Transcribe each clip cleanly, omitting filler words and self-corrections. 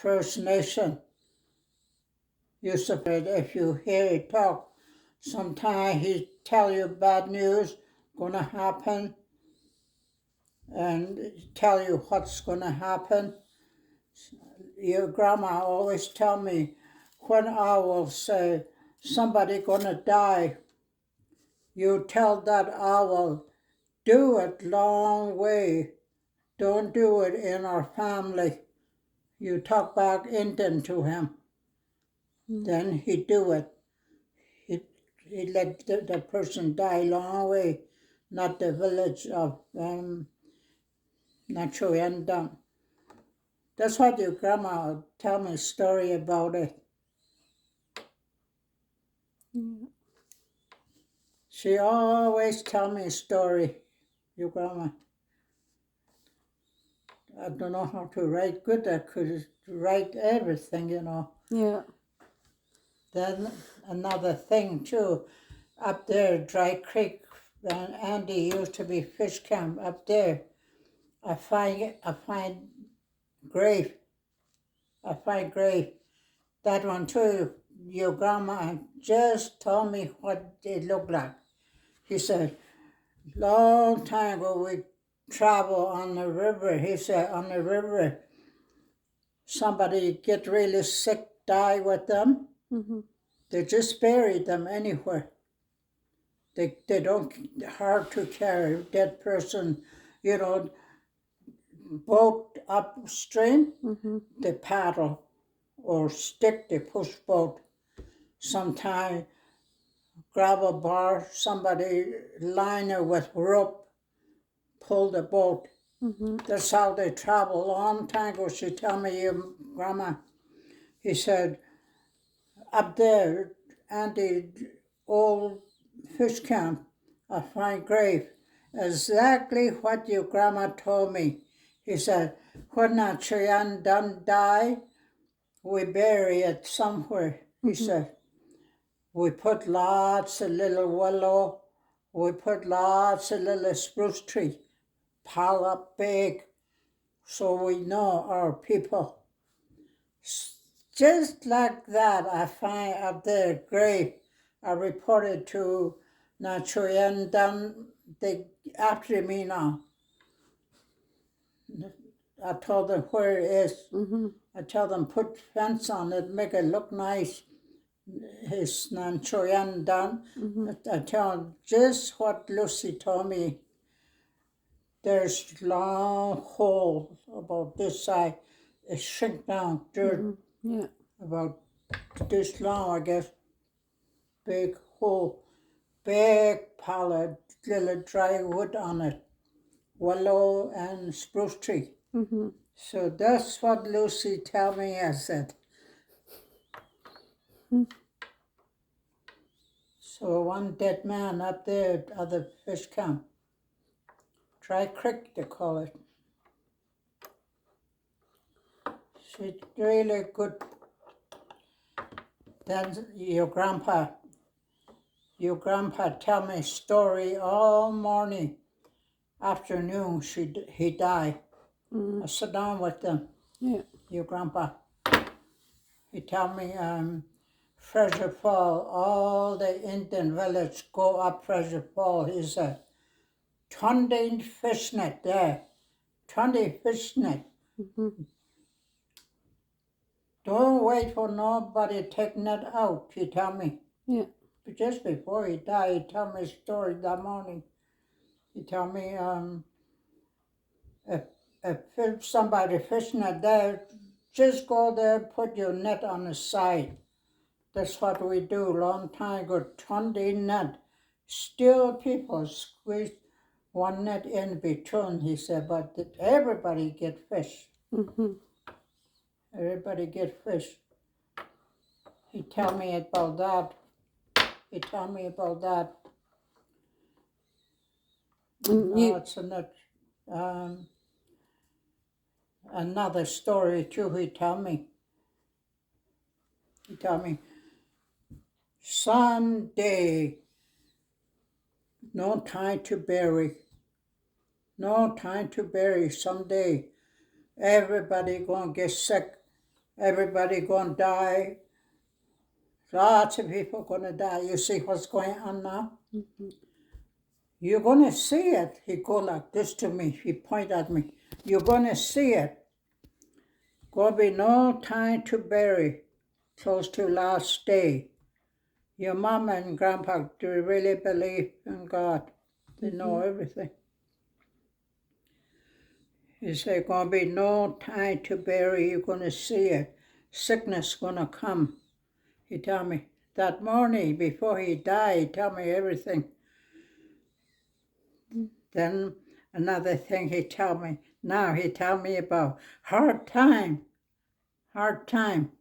First Nation. Used to, if you hear it talk, sometimes he tell you bad news gonna happen and tell you what's gonna happen. Your grandma always tell me when I will say somebody gonna die, you tell that owl, do it long way. Don't do it in our family. You talk back Indian to him. Then he do it. He let the person die long way, not the village of Nachoyandam. That's what your grandma would tell me a story about it. She always tell me a story, your grandma. I don't know how to write good. I could write everything, Yeah. Then another thing too, up there, Dry Creek, when Andy used to be fish camp up there, I find grave. I find grave. That one too, your grandma just told me what it looked like. He said, long time ago we travel on the river. He said, on the river, somebody get really sick, die with them. They just bury them anywhere. They don't, hard to carry, dead person, boat upstream, they paddle, or stick, they push boat. Sometime grab a bar, somebody line it with rope, pull the boat. That's how they travel. Long time ago, she tell me, your grandma, he said, up there, Andy, old fish camp, I find grave. Exactly what your grandma told me. He said, when a Cheyenne done die, we bury it somewhere. He said, we put lots of little willow, we put lots of little spruce tree, pile up big, so we know our people. Just like that, I find up there grave. I reported to Nachoyan down they after me now. I told them where it is. I tell them put fence on it, make it look nice. His Nanchoyan done. I tell them just what Lucy told me. There's long hole about this side. It shrink down dirt Yeah. about this long, I guess. Big hole, big pile of little dry wood on it, willow and spruce tree. So that's what Lucy tell me. I said. So one dead man up there at the fish camp. Dry Creek, they call it. She's really good. Then your grandpa tell me story all morning. Afternoon, he died. I sit down with them. Yeah. Your grandpa. He tell me Fraser Fall, all the Indian village go up Fraser Fall. He said, 20 fishnet there. 20 fishnet. Don't wait for nobody take net out, he tell me. Yeah. But just before he died, he tell me a story that morning. He tell me if somebody fishing it there, just go there, put your net on the side. That's what we do. Long time ago, 20 net. Still people squeeze one net in between, he said, but everybody get fish. Everybody get fish. He tell me about that. He tell me about that. It's another story too. He tell me. Someday, no time to bury. No time to bury. Someday, everybody gonna get sick. everybody gonna die. Lots of people gonna die. You see what's going on now? You're gonna see it. He go like this to me. He point at me. You're gonna see it. Gonna be no time to bury. Close to last day. Your mama and grandpa, do really believe in God? They know everything. He said, gonna be no time to bury. You're gonna see it. Sickness gonna come. He told me that morning before he died. He told me everything. Then another thing he told me. Now he told me about hard time. Hard time.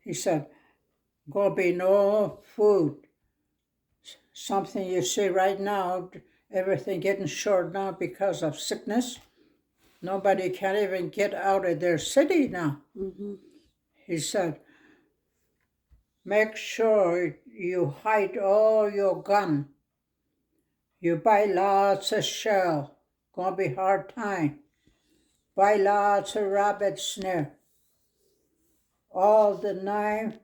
He said, gonna be no food. Something you see right now, everything getting short now because of sickness. Nobody can even get out of their city now. He said, make sure you hide all your gun. You buy lots of shell. Gonna be hard time. Buy lots of rabbit snare. All the knife,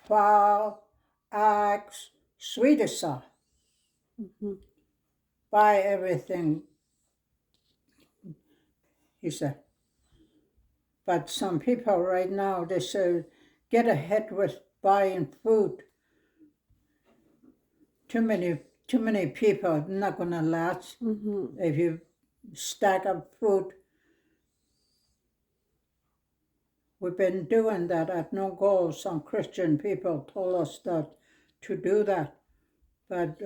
file, axe, sweet saw. Buy everything, he said. But some people right now, they say, get ahead with buying food. Too many people, not gonna last. If you stack up food. We've been doing that at No Go. Some Christian people told us that to do that. But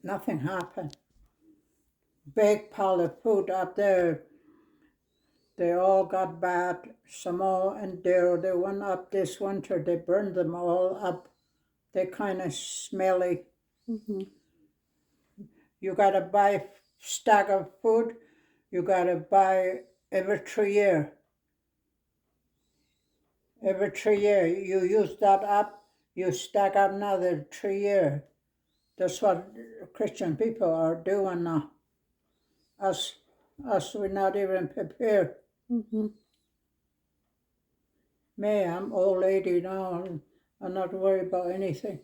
nothing happened. Big pile of food up there. They all got bad. Samo and Daryl, they went up this winter. They burned them all up. They're kind of smelly. You got to buy stack of food. You got to buy every 3 years. Every 3 years. You use that up, you stack up another 3 years. That's what Christian people are doing now. Us, we're not even prepared. Me, I'm old lady now. I'm not worried about anything.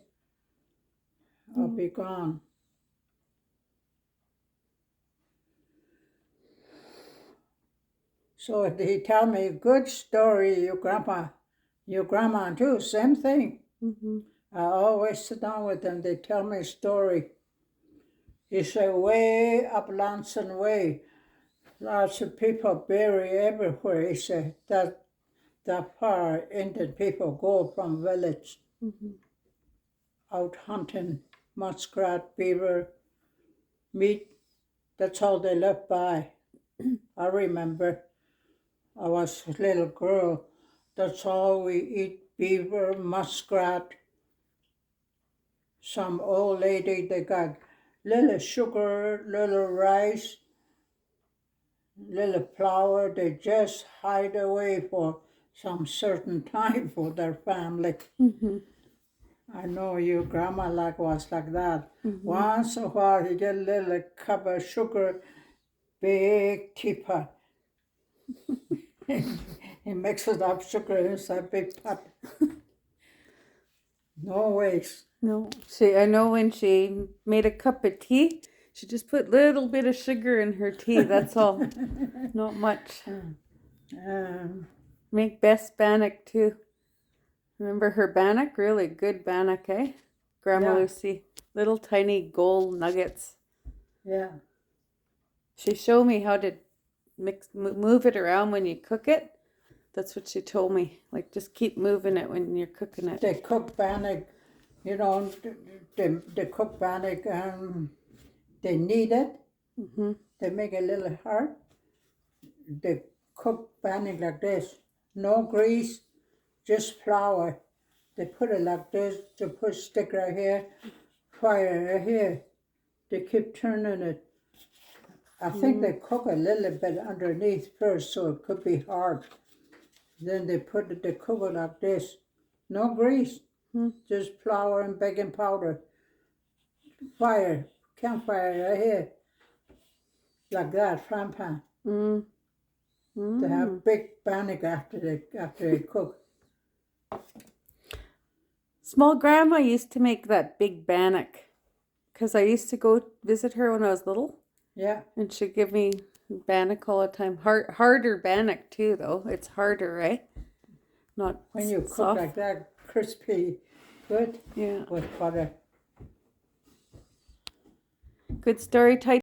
I'll be gone. So he tell me, good story, your grandma too, same thing. I always sit down with them, they tell me a story. He said, way up Lanson Way, lots of people bury everywhere. He said, that far Indian people go from village out hunting muskrat, beaver, meat. That's all they left by. I remember I was a little girl. That's all we eat, beaver, muskrat. Some old lady, they got little sugar, little rice, little flour. They just hide away for some certain time for their family. I know your grandma was like that. Once in a while, you get a little cup of sugar, big teapot. He mixes up sugar inside big pot. No waste. No. I know when she made a cup of tea, she just put a little bit of sugar in her tea. That's all. Not much. Make best bannock too. Remember her bannock? Really good bannock, eh? Grandma Lucy. Little tiny gold nuggets. Yeah. She showed me how to move it around when you cook it. That's what she told me. Like, just keep moving it when you're cooking it. They cook bannock, you know, they cook bannock, they knead it. They make a little heart. They cook bannock like this. No grease, just flour. They put it like this. They put stick right here, fire right here. They keep turning it. I think they cook a little bit underneath first, so it could be hard. Then they cook it like this. No grease, just flour and baking powder. Campfire right here. Like that, frying pan. They have big bannock after they cook. Small grandma used to make that big bannock because I used to go visit her when I was little, Yeah. and she'd give me bannock all the time. Harder bannock too, though. It's harder, right? Not When you cook soft. like that, crispy, good Yeah. with butter. Good story, Ty.